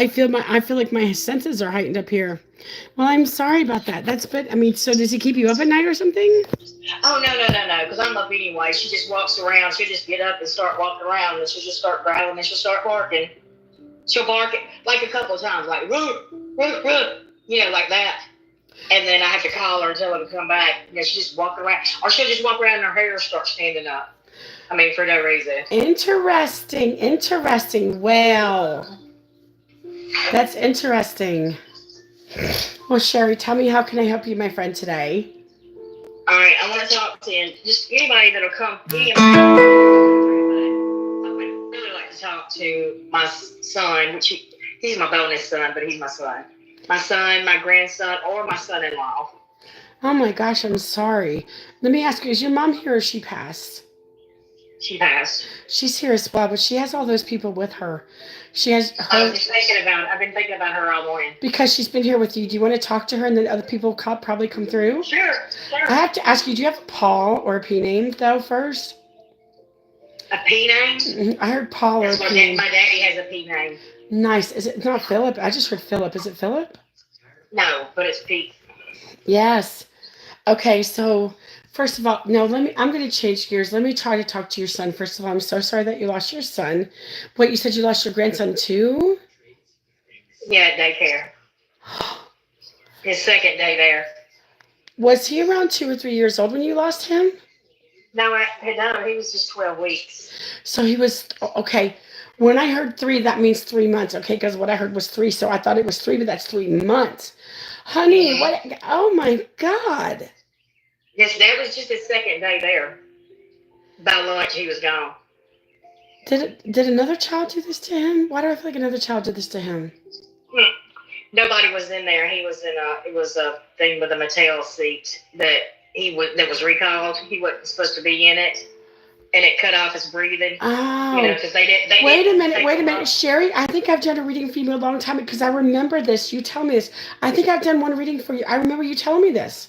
I feel like my senses are heightened up here. Well, I'm sorry about that. That's but I mean, so does he keep you up at night or something? Oh no, because I'm up anyway. She just walks around. She'll just get up and start walking around, and she'll just start growling, and she'll start barking. She'll bark it like a couple of times, like "roo, roo, roo," like that. And then I have to call her and tell her to come back. She just walk around, or she'll just walk around and her hair start standing up. I mean, for no reason. Interesting, interesting. Well, that's interesting. Well, Sherry, tell me how can I help you, my friend, today? All right, I want to talk to just anybody that'll come. I would really like to talk to my son, which he's my bonus son, but he's my son. My son, my grandson, or my son-in-law. Oh my gosh, I'm sorry. Let me ask you, is your mom here or she passed? She passed. She's here as well, but she has all those people with her. She has I her was just thinking about. I've been thinking about her all morning. because she's been here with you. Do you want to talk to her and then other people probably come through? Sure, I sure. have to ask you, do you have a Paul or a P name though first? A P name? I heard Paul or a That's P name. my daddy has a P name. Nice. Is it not Philip? I just heard Philip. Is it Philip? No, but it's Pete. Yes. Okay, so first of all, no, I'm going to change gears. Let me try to talk to your son. First of all, I'm so sorry that you lost your son. Wait, you said you lost your grandson too? Yeah, daycare. His second day there. Was he around 2 or 3 years old when you lost him? No, he was just 12 weeks. So he was, okay. When I heard three, that means 3 months, okay? Because what I heard was three, so I thought it was three, but that's 3 months. Honey, Mm-hmm. what? Oh my God. Yes, that was just his second day there. By lunch, he was gone. Did another child do this to him? Why do I feel like another child did this to him? Hmm. Nobody was in there. He was in a. It was a thing with a Mattel seat that was recalled. He wasn't supposed to be in it, and it cut off his breathing. Oh, Because they didn't. They wait a didn't minute, take wait a him minute. up. Sherry, I think I've done a reading for you a long time because I remember this. You tell me this. I think I've done one reading for you. I remember you telling me this.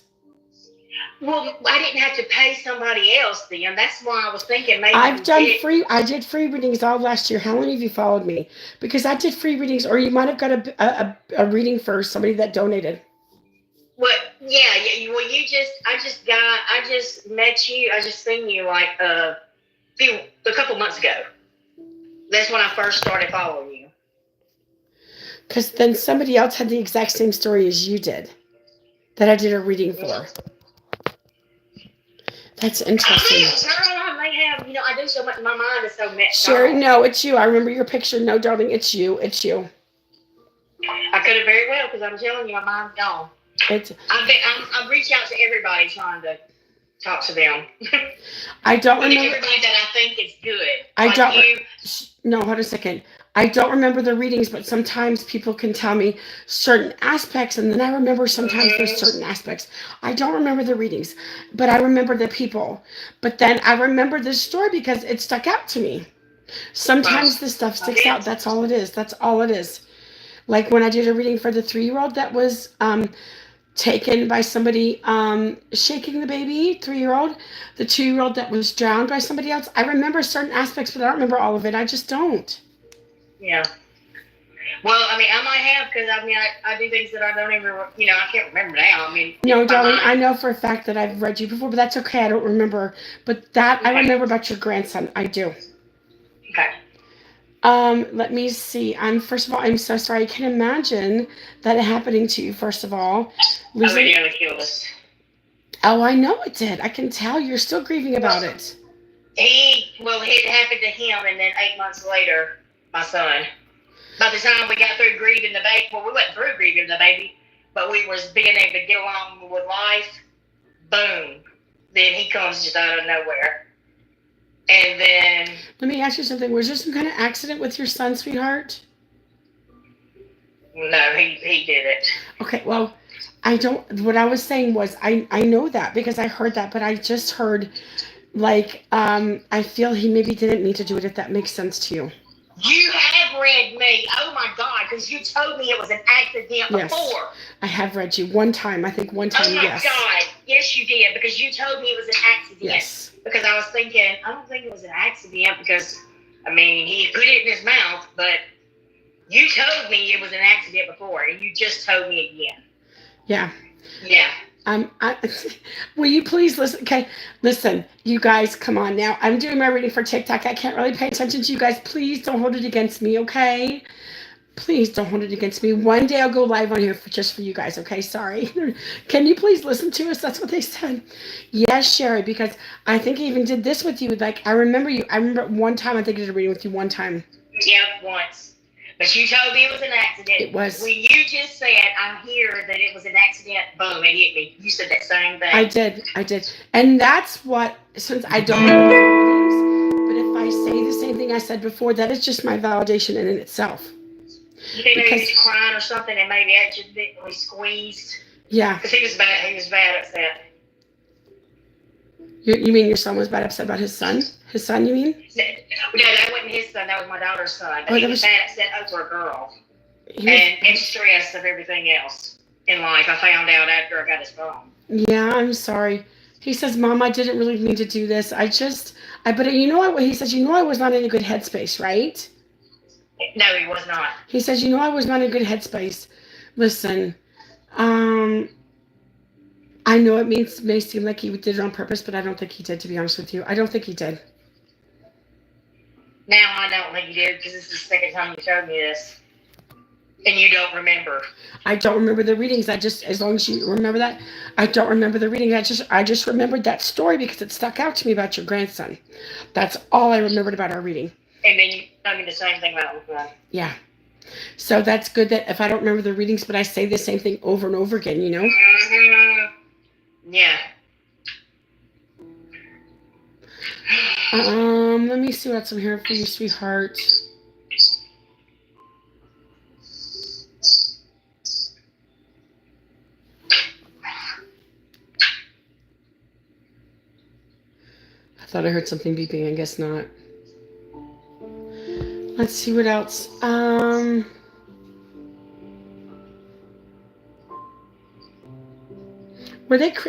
Well, I didn't have to pay somebody else then. That's why I was thinking maybe you did. I did free readings all last year. How many of you followed me? Because I did free readings, or you might have got a reading for somebody that donated. What? Yeah, yeah. Well, I just met you. I just seen you like a couple months ago. That's when I first started following you. Because then somebody else had the exact same story as you did that I did a reading for. That's interesting. I may have. I do so much. My mind is so messed Sherry, up. no, it's you. I remember your picture. No, darling, it's you. It's you. I could have very well because I'm telling you, my mind's gone. It's. I've reached out to everybody trying to talk to them. I don't remember. Everybody that I think is good. I Like don't. you. No, hold on a second. I don't remember the readings, but sometimes people can tell me certain aspects, and then I remember sometimes there's certain aspects. I don't remember the readings, but I remember the people. But then I remember this story because it stuck out to me. Sometimes the stuff sticks out. That's all it is. That's all it is. Like when I did a reading for the 3-year-old that was taken by somebody shaking the baby, 3-year-old, the 2-year-old that was drowned by somebody else. I remember certain aspects, but I don't remember all of it. I just don't. Yeah. Well, I mean, I might have because I do things that I don't even I can't remember now. I mean, no, darling, I know for a fact that I've read you before, but that's okay. I don't remember. But that okay. I remember about your grandson. I do. Okay. Let me see. First of all, I'm so sorry. I can imagine that happening to you. First of all, losing. Oh, it killed us. Oh, I know it did. I can tell you're still grieving about it. It happened to him, and then 8 months later, my son. By the time we got through grieving the baby, we went through grieving the baby, but we was being able to get along with life. Boom. Then he comes just out of nowhere. And then... Let me ask you something. Was there some kind of accident with your son, sweetheart? No, he did it. Okay, well, what I was saying was, I know that because I heard that, but I just heard, like, I feel he maybe didn't need to do it, if that makes sense to you. You have read me. Oh my God, because you told me it was an accident before. Yes, I have read you one time. I think one time, yes. Oh my God. Yes, you did, because you told me it was an accident. Yes. Because I was thinking, I don't think it was an accident because, I mean, he put it in his mouth, but You told me it was an accident before, and you just told me again. Yeah. Yeah. Will you please listen? Okay, listen, you guys, come on now. I'm doing my reading for TikTok. I can't really pay attention to you guys. Please don't hold it against me, okay? Please don't hold it against me. One day I'll go live on here just for you guys, okay? Sorry. Can you please listen to us? That's what they said. Yes, Sherry, because I think I even did this with you. Like, I remember you. I remember one time, I think I did a reading with you one time. Yep, once. But you told me it was an accident. It was. When you just said, I hear that it was an accident, boom, it hit me. You said that same thing. I did. And that's what, since I don't know the readings, but if I say the same thing I said before, that is just my validation in itself. You think maybe he's crying or something and maybe accidentally squeezed? Yeah. Because he was bad upset. You mean your son was bad upset about his son? His son, you mean? No, that wasn't his son. That was my daughter's son. But he was bad upset over a girl. And stressed of everything else in life. I found out after I got his phone. Yeah, I'm sorry. He says, Mom, I didn't really mean to do this. But you know what? He says, I was not in a good headspace, right? No, he was not. He says, I was not in a good headspace. Listen, I know it may seem like he did it on purpose, but I don't think he did, to be honest with you. I don't think he did. Now I don't think he did, because this is the second time you showed me this. And you don't remember. I don't remember the readings. As long as you remember that, I don't remember the reading. I just remembered that story because it stuck out to me about your grandson. That's all I remembered about our reading. And then you told me the same thing about my son. Yeah. So that's good that if I don't remember the readings, but I say the same thing over and over again, Yeah. Let me see what's in here for you, sweetheart. I thought I heard something beeping. I guess not. Let's see what else.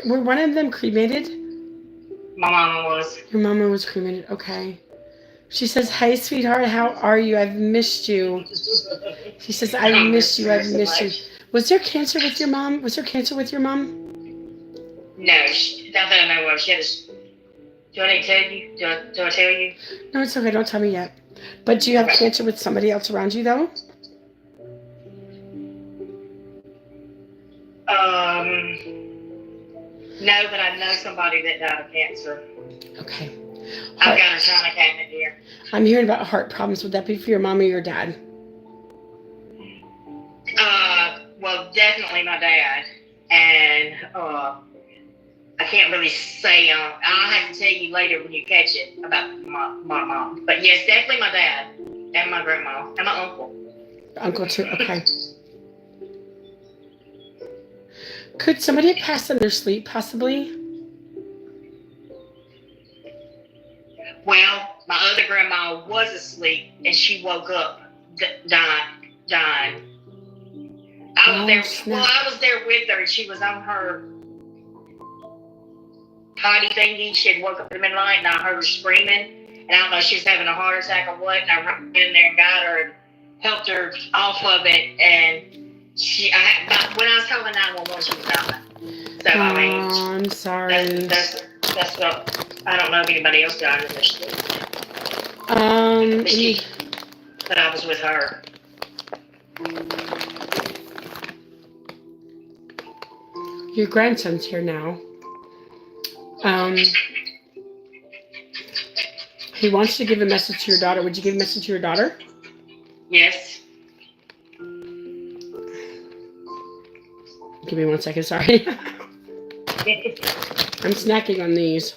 Were one of them cremated? My mama was. Your mama was cremated. Okay. She says, "Hi, sweetheart. How are you? I've missed you." She says, "I've missed you. I've missed you." Was there cancer with your mom? No, not that I know of. She had a... Do I need to tell you? Do I tell you? No, it's okay. Don't tell me yet. But do you have cancer with somebody else around you, though? No, but I know somebody that died of cancer. Okay. I've got a china cabinet here. I'm hearing about heart problems. Would that be for your mom or your dad? Well, definitely my dad. And, I can't really say, I'll have to tell you later when you catch it about my mom. But yes, definitely my dad and my grandma and my uncle. Uncle too, okay. Could somebody have passed in their sleep, possibly? Well, my other grandma was asleep and she woke up dying. I was there with her and she was on her potty thingy. She had woke up in the middle of the night and I heard her screaming. And I don't know if she was having a heart attack or what. And I ran in there and got her and helped her off of it. And when I was calling 911, she was dying. So, I'm sorry. That's what, I don't know if anybody else died in their sleep. But I was with her. Your grandson's here now. He wants to give a message to your daughter. Would you give a message to your daughter? Yes. Give me 1 second, sorry. I'm snacking on these.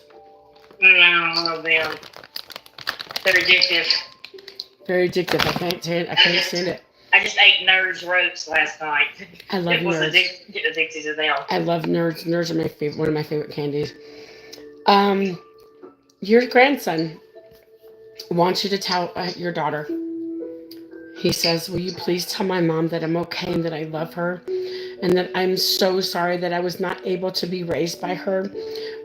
I love them. They're addictive. Very addictive. I can't stand it. I just ate Nerds ropes last night. I love Nerds. Get addicted to them. I love Nerds. Nerds are my favorite. One of my favorite candies. Your grandson wants you to tell your daughter. He says, "Will you please tell my mom that I'm okay and that I love her, and that I'm so sorry that I was not able to be raised by her,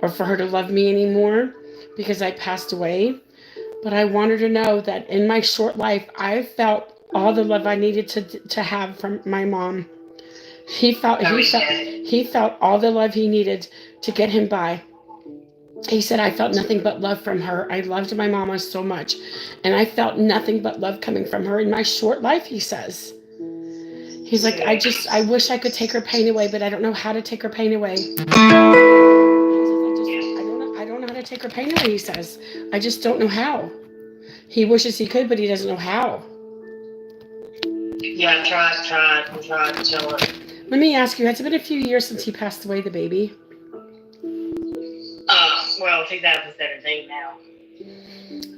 or for her to love me anymore, because I passed away. But I want her to know that in my short life, I felt all the love I needed to have from my mom. He felt all the love he needed to get him by. He said, I felt nothing but love from her. I loved my mama so much. And I felt nothing but love coming from her in my short life, he says. He's like, I wish I could take her pain away, but I don't know how to take her pain away. He says, I don't know how to take her pain away, he says. I just don't know how. He wishes he could, but he doesn't know how. Yeah, I'm trying to tell her. Let me ask you, has it been a few years since he passed away, the baby? Well, 2017 now.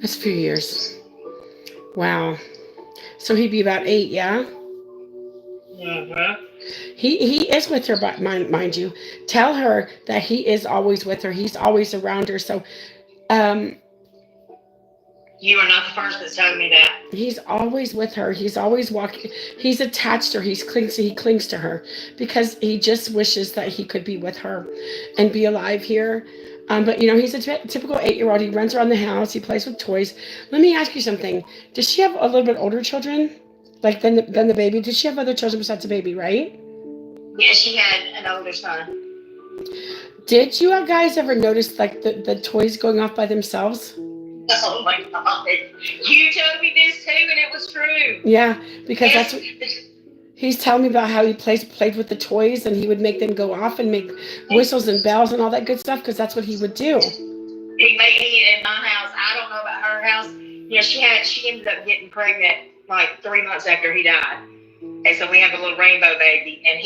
That's a few years. Wow. So he'd be about 8, yeah? Mm-hmm. He is with her, but mind you. Tell her that he is always with her. He's always around her. So, you are not the first that told me that. He's always with her. He's always walking. He's attached to her. He clings to her because he just wishes that he could be with her and be alive here. But he's a typical 8-year-old. He runs around the house. He plays with toys. Let me ask you something. Does she have a little bit older children, like than the baby? Does she have other children besides the baby? Right? Yeah, she had an older son. Did you guys ever notice like the toys going off by themselves? Oh my God! You told me this too, and it was true. Yeah, because that's what he's telling me about, how he played with the toys, and he would make them go off and make whistles and bells and all that good stuff, because that's what he would do. He in my house. I don't know about her house. Yeah, she ended up getting pregnant like 3 months after he died, and so we have a little rainbow baby. And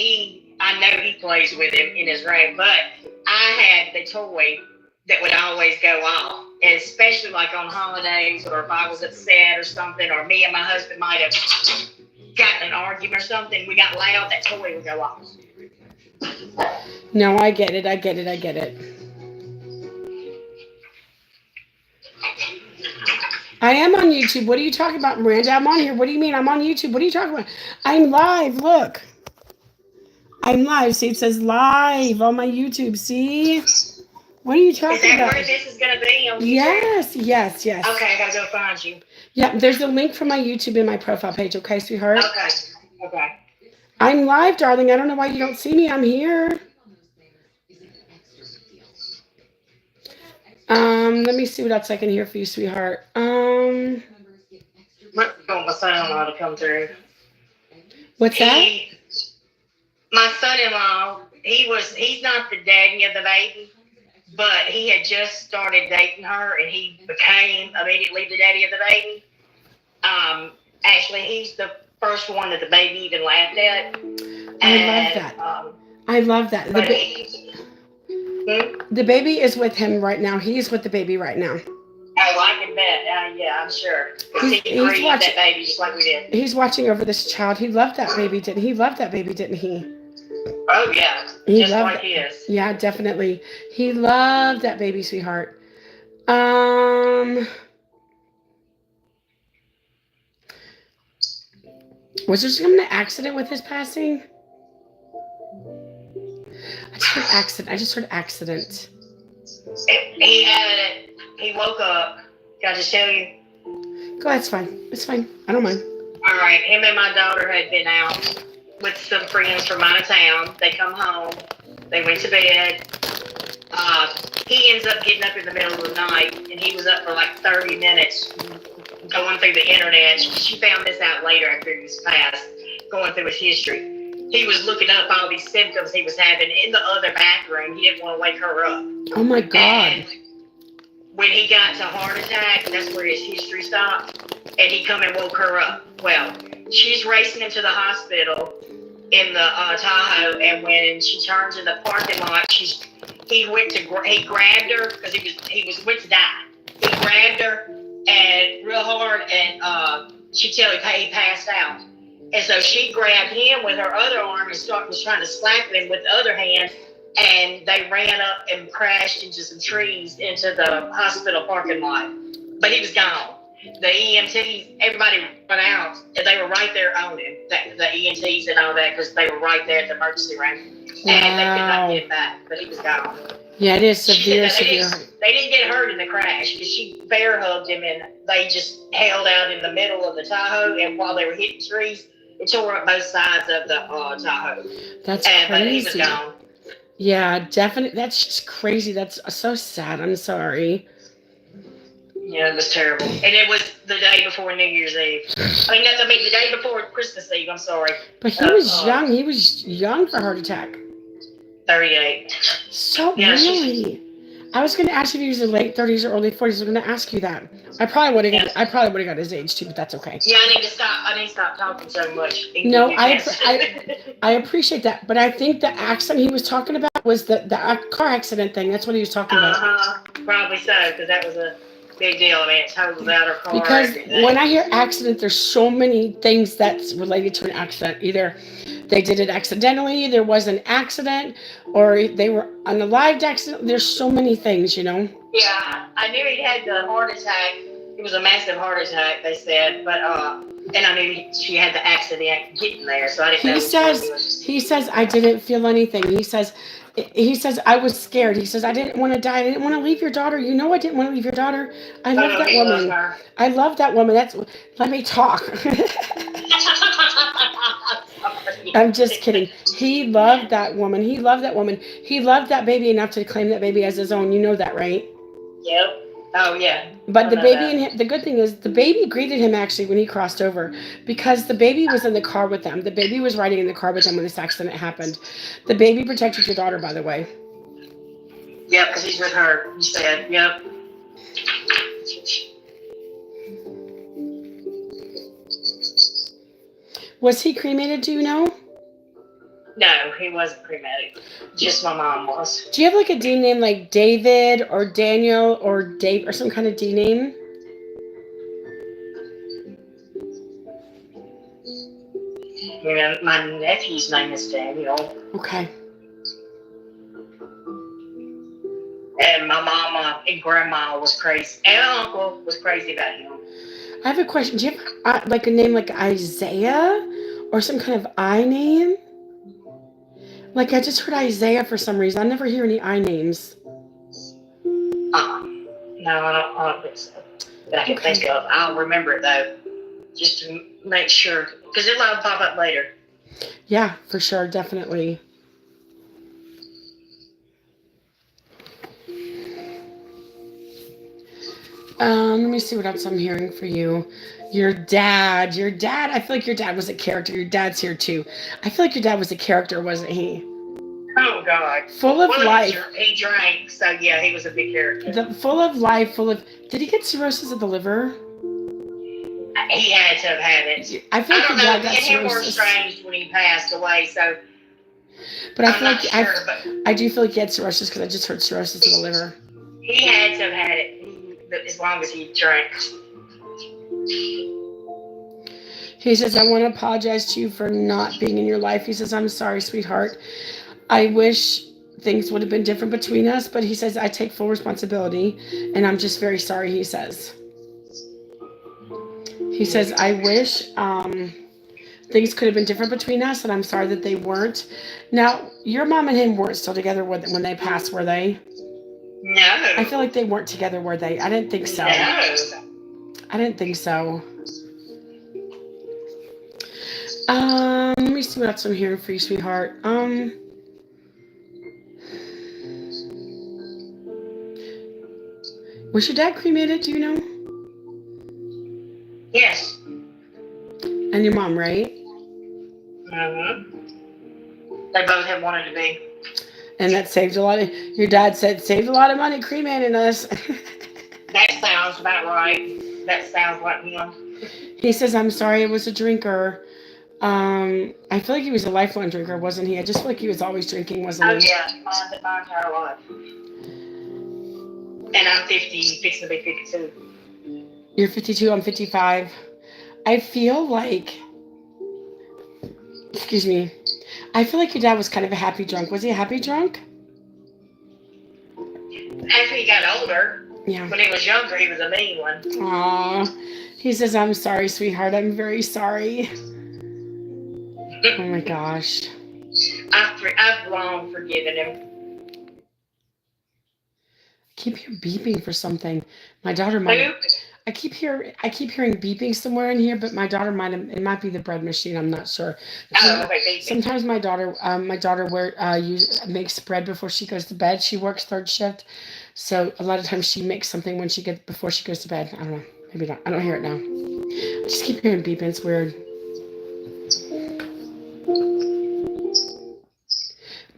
I know he plays with him in his room, but I had the toy that would always go off, and especially like on holidays, or if I was upset or something, or me and my husband might have gotten an argument or something, we got loud, that toy would go off. No, I get it. I am on YouTube. What are you talking about, Miranda? I'm on here. What do you mean? I'm on YouTube. What are you talking about? I'm live. Look. I'm live. See, it says live on my YouTube. See? What are you talking about? Is that where this is going to be on YouTube? Yes. Okay, I got to go find you. Yeah, there's a link for my YouTube in my profile page. Okay, sweetheart? Okay. I'm live, darling. I don't know why you don't see me. I'm here. Let me see what else I can hear for you, sweetheart. My son-in-law to come through. What's that? My son-in-law, he's not the daddy of the baby, but he had just started dating her, and he became immediately the daddy of the baby. Actually, he's the first one that the baby even laughed at. I love that. The baby is with him right now. He's with the baby right now. Oh, I can bet. Yeah, I'm sure. He's watching that baby just like we did. He's watching over this child. He loved that baby, didn't he? Didn't he? Oh, yeah. Just like his. Yeah, definitely. He loved that baby, sweetheart. Was there some accident with his passing? I just heard accident. He woke up. Can I just tell you? Go ahead, it's fine. I don't mind. All right, him and my daughter had been out with some friends from out of town. They come home. They went to bed. He ends up getting up in the middle of the night, and he was up for like 30 minutes going through the internet. She found this out later after he was passed, going through his history. He was looking up all these symptoms he was having in the other bathroom. He didn't want to wake her up. Oh, my God. And when he got to heart attack, that's where his history stopped, and he come and woke her up. Well, she's racing him to the hospital in the Tahoe, and when she turns in the parking lot, he grabbed her because he was went to die. He grabbed her and real hard, and he passed out. And so she grabbed him with her other arm and was trying to slap him with the other hand, and they ran up and crashed into some trees into the hospital parking lot. But he was gone. The EMTs, everybody went out, and they were right there on him, the EMTs and all that, because they were right there at the emergency room. Wow. And they could not get him back, but he was gone. Yeah, it is severe. They didn't get hurt in the crash, because she bear hugged him and they just held out in the middle of the Tahoe, and while they were hitting trees, it tore up both sides of the Tahoe. That's But he was crazy. gone. Yeah, definitely. That's just crazy. That's so sad. I'm sorry. Yeah, it was terrible. And it was the day before New Year's Eve. I mean, the day before Christmas Eve, I'm sorry. But he was young. He was young for a heart attack. 38. So, Yeah, really? I was going to ask if he was in late 30s or early 40s. I was going to ask you that. I probably would have got his age too, but that's okay. Yeah, I need to stop talking so much. No, I appreciate that, but I think the accident he was talking about was the car accident thing. That's what he was talking about. Probably so, because that was a big deal. I mean, it totaled out her car. Because when I hear accident, there's so many things that's related to an accident. Either they did it accidentally, there was an accident, or they were unalived accident. There's so many things, you know. Yeah, I knew he had the heart attack. It was a massive heart attack, they said, but and I knew she had the accident getting there, so I didn't know. He says I didn't feel anything. He says I was scared. He says I didn't want to die. I didn't want to leave your daughter. You know I didn't want to leave your daughter. I love that woman. I love that woman. Let me talk. I'm just kidding. He loved that woman. He loved that baby enough to claim that baby as his own. You know that, right? Yep. Oh, yeah. But the baby and him, the good thing is the baby greeted him actually when he crossed over, because the baby was in the car with them. The baby was riding in the car with them when this accident happened. The baby protected your daughter, by the way. Yep, because he's with her. You said, yep. Was he cremated, do you know? No, he wasn't cremated. Just my mom was. Do you have like a D name like David or Daniel or Dave or some kind of D name? Yeah, my nephew's name is Daniel. Okay. And my mama and grandma was crazy. And my uncle was crazy about him. I have a question. Do you have like a name like Isaiah or some kind of I name? Like I just heard Isaiah for some reason. I never hear any I names. No, I don't think so. That I can think of. I'll remember it though, just to make sure, because it'll pop up later. Yeah, for sure, definitely. Let me see what else I'm hearing for you. Your dad. I feel like your dad was a character. Your dad's here too. I feel like your dad was a character, wasn't he? Oh God. Full of life. He drank, so yeah, he was a big character. Full of life. Did he get cirrhosis of the liver? He had to have had it. I feel like your dad got cirrhosis. Him were estranged when he passed away, so. But I feel like I do feel like he had cirrhosis because I just heard cirrhosis of the liver. He had to have had it as long as he drank. He says, I want to apologize to you for not being in your life. He says, I'm sorry, sweetheart. I wish things would have been different between us, but he says, I take full responsibility, and I'm just very sorry, he says. He says, I wish things could have been different between us, and I'm sorry that they weren't. Now, your mom and him weren't still together when they passed, were they? No. I feel like they weren't together, were they? I didn't think so. No. I didn't think so. Let me see what else I'm hearing for you, sweetheart. Was your dad cremated, do you know? Yes. And your mom, right? Mm-hmm. They both have wanted to be. And that saved a lot of, your dad said, saved a lot of money cremating us. That sounds about right. That sounds like him. He says, I'm sorry, I was a drinker. I feel like he was a lifelong drinker, wasn't he? I just feel like he was always drinking, wasn't he? Oh, yeah. My entire life. And I'm 50, fixing to be 52. You're 52, I'm 55. I feel like, excuse me, I feel like your dad was kind of a happy drunk. Was he a happy drunk? After he got older, yeah. When he was younger, he was a mean one. Aww. He says, I'm sorry, sweetheart. I'm very sorry. Oh my gosh. I've long forgiven him. Keep hearing beeping for something. My daughter might. I keep hearing beeping somewhere in here, but my daughter might. It might be the bread machine. I'm not sure. Okay. Sometimes my daughter makes bread before she goes to bed. She works third shift, so a lot of times she makes something before she goes to bed. I don't know. Maybe not. I don't hear it now. I just keep hearing beeping. It's weird.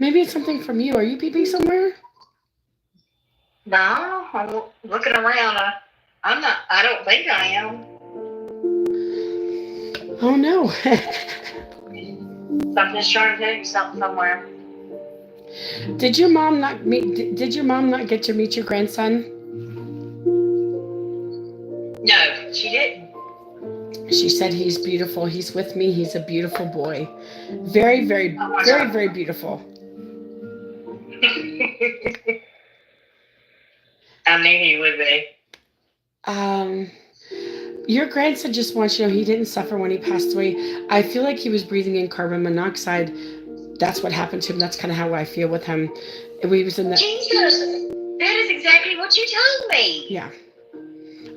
Maybe it's something from you. Are you beeping somewhere? No, I'm looking around. I'm not. I don't think I am. Oh no. Something's trying to do something somewhere. Did your mom not get to meet your grandson? No, she didn't. She said he's beautiful. He's with me. He's a beautiful boy. Very, very, very, very beautiful. I knew he would be. Your grandson just wants you to know he didn't suffer when he passed away. I feel like he was breathing in carbon monoxide. That's what happened to him. That's kind of how I feel with him. We was in the. Jesus, that is exactly what you told me. Yeah.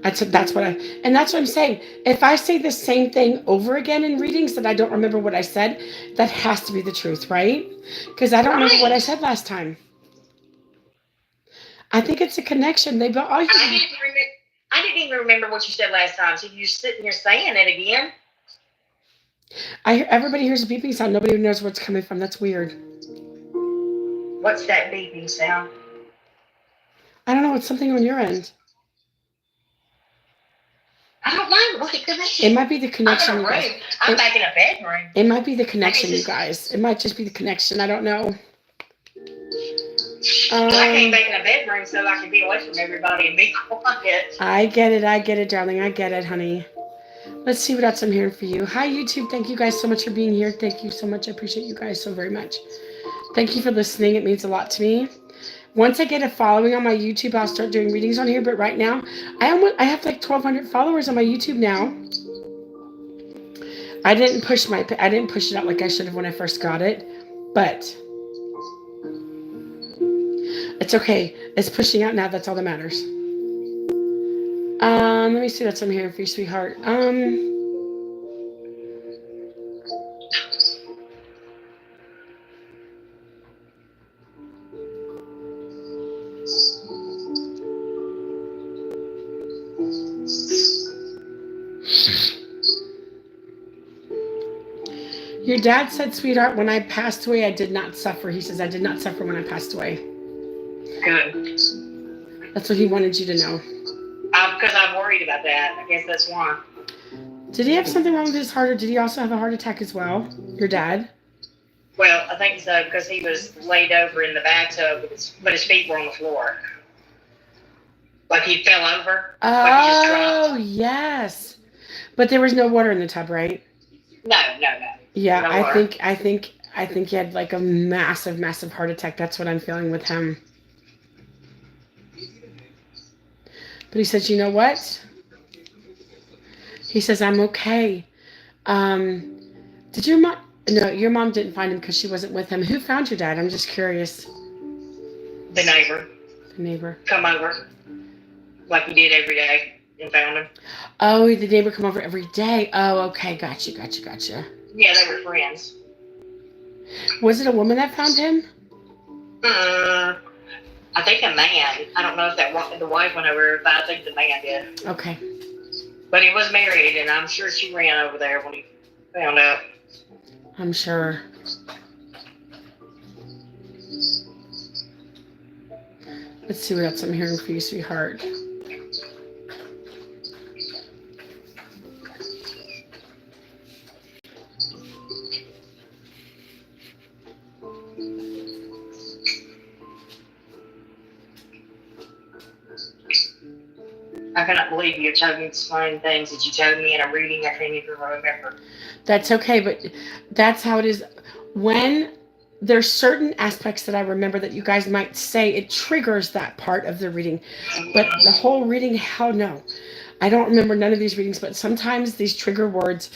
That's what I'm saying. If I say the same thing over again in readings that I don't remember what I said, that has to be the truth, right? Because I don't remember what I said last time. I think it's a connection. I didn't even remember what you said last time. So you're sitting here saying it again. Everybody hears a beeping sound. Nobody knows where it's coming from. That's weird. What's that beeping sound? I don't know. It's something on your end. I don't know. What it could be. It might be the connection. I'm in a room. I'm back in a bedroom. It might be the connection, you guys. It might just be the connection. I don't know. I came back in a bedroom so I could be away from everybody and be quiet. I get it, darling. I get it, honey. Let's see what else I'm hearing for you. Hi, YouTube. Thank you guys so much for being here. Thank you so much. I appreciate you guys so very much. Thank you for listening. It means a lot to me. Once I get a following on my YouTube, I'll start doing readings on here. But right now, I have like 1,200 followers on my YouTube now. I didn't push it out like I should have when I first got it, but it's okay. It's pushing out now. That's all that matters. Let me see what I'm hearing for you, sweetheart. Your dad said, sweetheart, when I passed away, I did not suffer. He says, I did not suffer when I passed away. Good. That's what he wanted you to know. Because I'm worried about that. I guess that's why. Did he have something wrong with his heart, or did he also have a heart attack as well? Your dad? Well, I think so, because he was laid over in the bathtub, but his feet were on the floor. Like he fell over. Oh, like he just dropped. Yes. But there was no water in the tub, right? No. Yeah, no I think he had like a massive, massive heart attack. That's what I'm feeling with him. But he says, you know what? He says, I'm okay. Did your mom? No, your mom didn't find him because she wasn't with him. Who found your dad? I'm just curious. The neighbor. The neighbor. Come over. Like he did every day and found him. Oh, the neighbor come over every day. Oh, okay. Gotcha. Yeah, they were friends. Was it a woman that found him? I think a man. I don't know if the wife went over, but I think the man did. Okay. But he was married, and I'm sure she ran over there when he found out. I'm sure. Let's see what else I'm hearing for you, sweetheart. I cannot believe you told me the same things that you told me in a reading. I can't even remember. That's okay, but that's how it is. When there's certain aspects that I remember that you guys might say, it triggers that part of the reading. But the whole reading, hell no. I don't remember none of these readings, but sometimes these trigger words,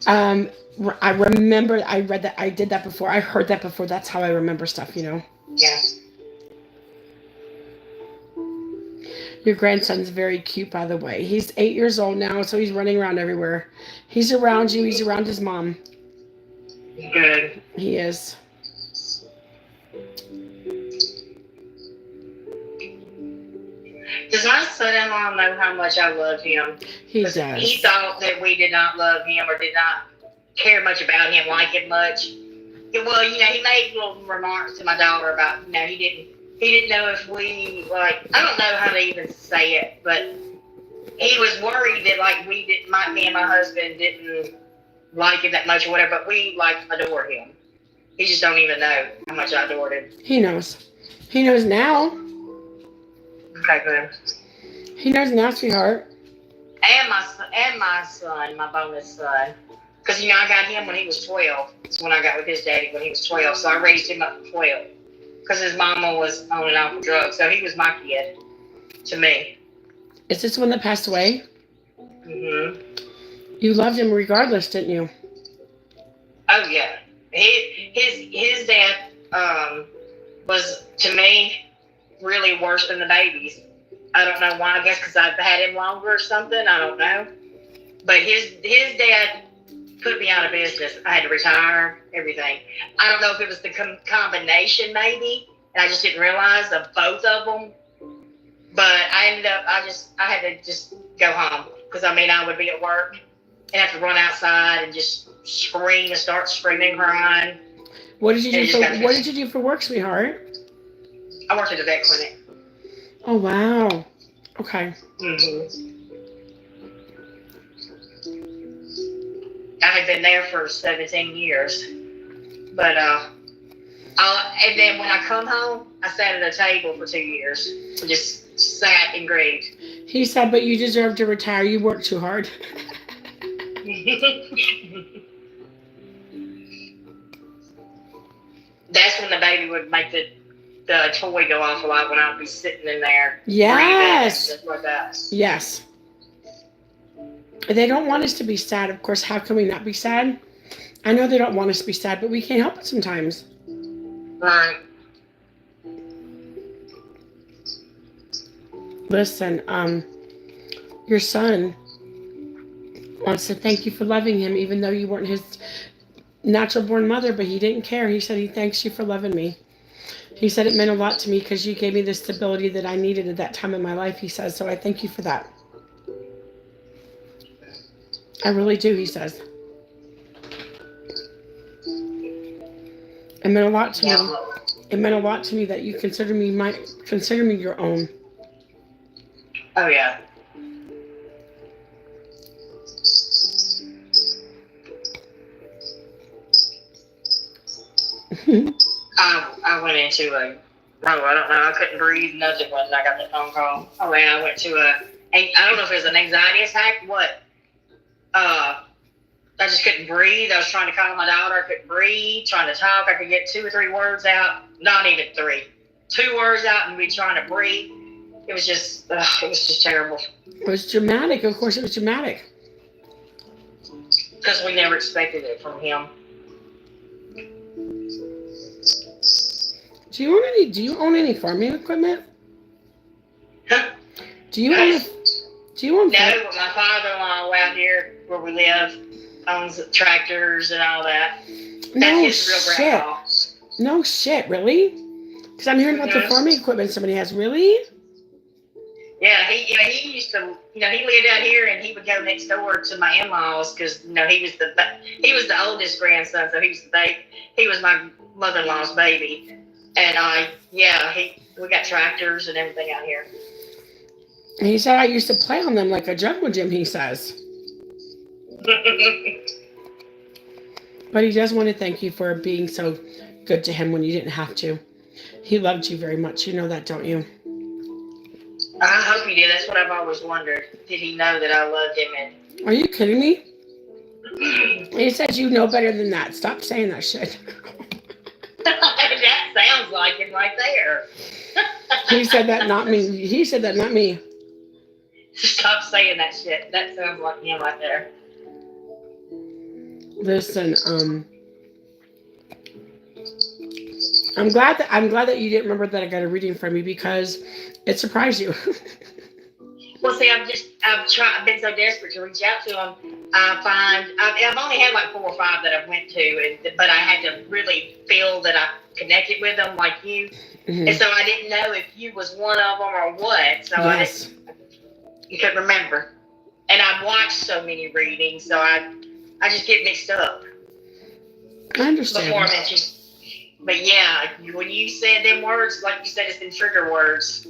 I remember I read that, I did that before, I heard that before. That's how I remember stuff, you know? Yeah. Your grandson's very cute, by the way. He's 8 years old now, so he's running around everywhere. He's around you. He's around his mom. Good. He is. Does my son-in-law know how much I love him? He does. He thought that we did not love him or did not care much about him, like him much. Well, he made little remarks to my daughter about, he didn't know if we, like, I don't know how to even say it, but he was worried that, like, me and my husband didn't like him that much or whatever, but we, like, adore him. He just don't even know how much I adored him. He knows. He knows now. Okay, good. He knows now, sweetheart. And my son, my bonus son. Because, I got him when he was 12. That's when I got with his daddy when he was 12. So I raised him up at 12. Because his mama was on and off with drugs. So he was my kid to me. Is this one that passed away? Mm-hmm. You loved him regardless, didn't you? Oh, yeah. His death was, to me, really worse than the baby's. I don't know why. I guess because I've had him longer or something. I don't know. But his dad put me out of business. I had to retire, everything. I don't know if it was the combination, maybe, and I just didn't realize of both of them. But I ended up, I had to just go home because I would be at work and have to run outside and just scream and start screaming, crying. What did you do for work, sweetheart? I worked at a vet clinic. Oh, wow. Okay. Mm-hmm. I had been there for 17 years. But, and then when I come home, I sat at a table for 2 years. Just sat and grieved. He said, but you deserve to retire. You work too hard. That's when the baby would make the toy go off a lot when I would be sitting in there. Yes. Breathing, like that. Yes. They don't want us to be sad. Of course, how can we not be sad? I know they don't want us to be sad, but we can't help it sometimes. Right. Listen, your son wants to thank you for loving him, even though you weren't his natural born mother, but he didn't care. He said he thanks you for loving me. He said it meant a lot to me because you gave me the stability that I needed at that time in my life, he says, so I thank you for that. I really do, he says. It meant a lot to me. It meant a lot to me that you consider me your own. Oh, yeah. I went into I don't know, I couldn't breathe, nothing when I got that phone call. Oh, man, I went to I don't know if it was an anxiety attack, what? I just couldn't breathe. I was trying to call my daughter, I couldn't breathe, trying to talk. I could get 2 or 3 words out, not even 3. 2 words out and be trying to breathe. It was just terrible. It was dramatic. Of course, it was dramatic. Because we never expected it from him. Do you own any farming equipment? Huh? Do you own? No, but my father-in-law out here where we live owns tractors and all that. That's his real grandpa. No shit, really? Because I'm hearing about the farming equipment somebody has. Really? Yeah, he used to, he lived out here and he would go next door to my in-laws because, he was the oldest grandson, so he was my mother-in-law's baby. And we got tractors and everything out here. And he said I used to play on them like a jungle gym, he says. But he does want to thank you for being so good to him when you didn't have to. He loved you very much. You know that, don't you? I hope he did. That's what I've always wondered. Did he know that I loved him? Are you kidding me? He said you know better than that. Stop saying that shit. That sounds like him right there. He said that, not me. He said that, not me. Stop saying that shit. That sounds like him right there. Listen, I'm glad that you didn't remember that I got a reading from you because it surprised you. Well, see, I've been so desperate to reach out to them. I've only had like 4 or 5 that I've went to, but I had to really feel that I connected with them like you. Mm-hmm. And so I didn't know if you was one of them or what. So Yes. you couldn't remember. And I've watched so many readings, so I just get mixed up. I understand. Before I met you. But yeah, when you said them words, like you said, it's been trigger words.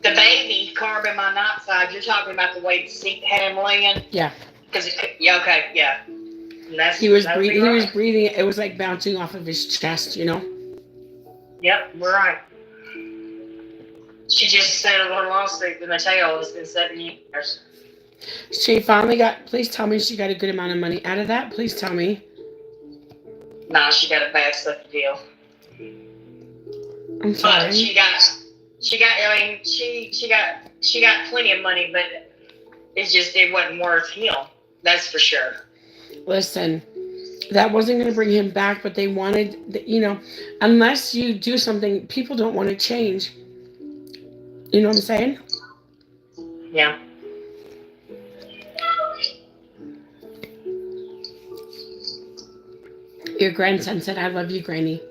The baby carving my nightside, you're talking about the way the seat had him laying? Yeah. Yeah. He was breathing. It was like bouncing off of his chest, you know? Yep, we're right. She just settled her lawsuit in the tail. It's been 7 years. She finally please tell me she got a good amount of money out of that. Please tell me. Nah, she got a bad stuff deal. I'm sorry. But she got plenty of money, but it wasn't worth him. That's for sure. Listen, that wasn't going to bring him back, but they wanted, unless you do something, people don't want to change. You know what I'm saying? Yeah. Your grandson said, "I love you, Granny."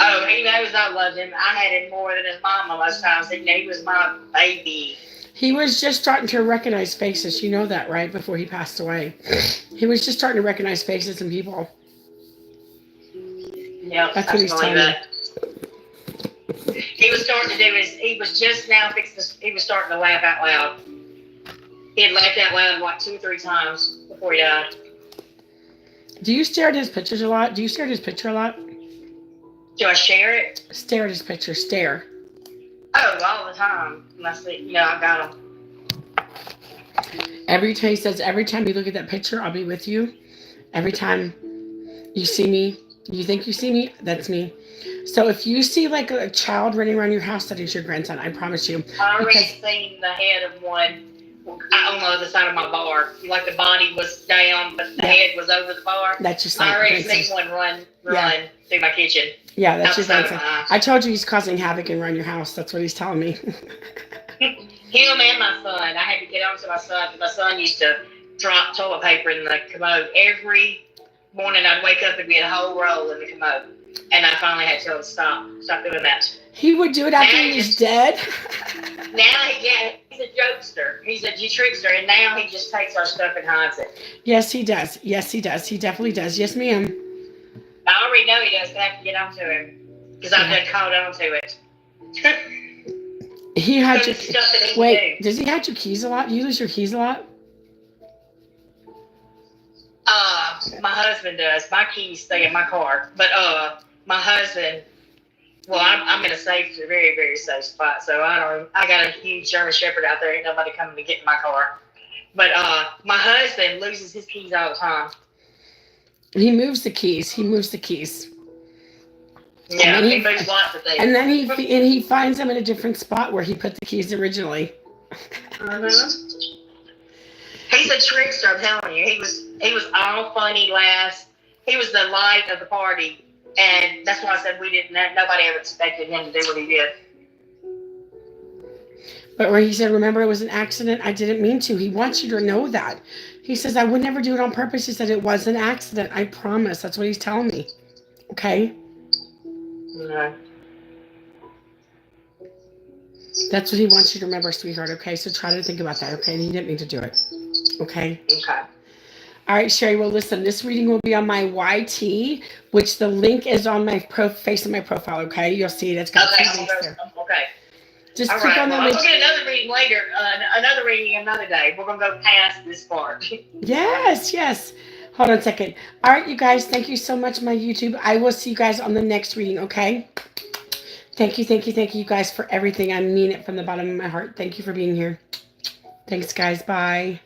Oh, he knows I loved him. I had him more than his mama most times. He was my baby. He was just starting to recognize faces. You know that, right? Before he passed away. He was just starting to recognize faces and people. Yeah, that's what he's telling me. He was starting to do he was just now he was starting to laugh out loud. He had laughed out loud like 2 or 3 times before he died. Do you stare at his pictures a lot? Do you stare at his picture a lot? Do I share it? Stare at his picture. Stare. Oh, all the time. I got him. Every time he says, every time you look at that picture, I'll be with you. Every time you see me, you think you see me, that's me. So if you see like a child running around your house, that is your grandson. I promise you. I already seen the head of one on the other side of my bar. Like the body was down, but the head was over the bar. That's your son. I already seen one run through my kitchen. Yeah, that's your grandson. I told you he's causing havoc around your house. That's what he's telling me. Him and my son. I had to get on to my son because my son used to drop toilet paper in the commode. Every morning I'd wake up and be a whole roll in the commode. And I finally had to tell him stop doing that. He would do it after he was dead? Now he's a jokester. He's a trickster. And now he just takes our stuff and hides it. Yes, he does. Yes, he does. He definitely does. Yes, ma'am. I already know he does, but I have to get onto him. Because I've done caught on to it. He had your wait, does he have your keys a lot? Do you lose your keys a lot? My husband does. My keys stay in my car. But my husband, well, I'm in a safe, very, very safe spot. So I got a huge German Shepherd out there. Ain't nobody coming to get in my car. But my husband loses his keys all the time. He moves the keys. Yeah, he moves lots of things. And then he finds them in a different spot where he put the keys originally. Mm-hmm. He's a trickster, I'm telling you. He was all funny last. He was the light of the party, and that's why I said nobody ever expected him to do what he did. But where he said, "Remember, it was an accident. I didn't mean to." He wants you to know that. He says, "I would never do it on purpose." He said, "It was an accident. I promise." That's what he's telling me. Okay? Yeah. That's what he wants you to remember, sweetheart. Okay? So try to think about that. Okay? And he didn't mean to do it. Okay? Okay. All right, Sherry. Well, listen, this reading will be on my YT, which the link is on my face of my profile. Okay? You'll see it. It's got 2 links there. Okay. Just all click right. on the link. We'll get another reading later. Another reading another day. We're going to go past this part. Yes. Hold on a second. All right, you guys. Thank you so much, my YouTube. I will see you guys on the next reading, okay? Thank you, guys, for everything. I mean it from the bottom of my heart. Thank you for being here. Thanks, guys. Bye.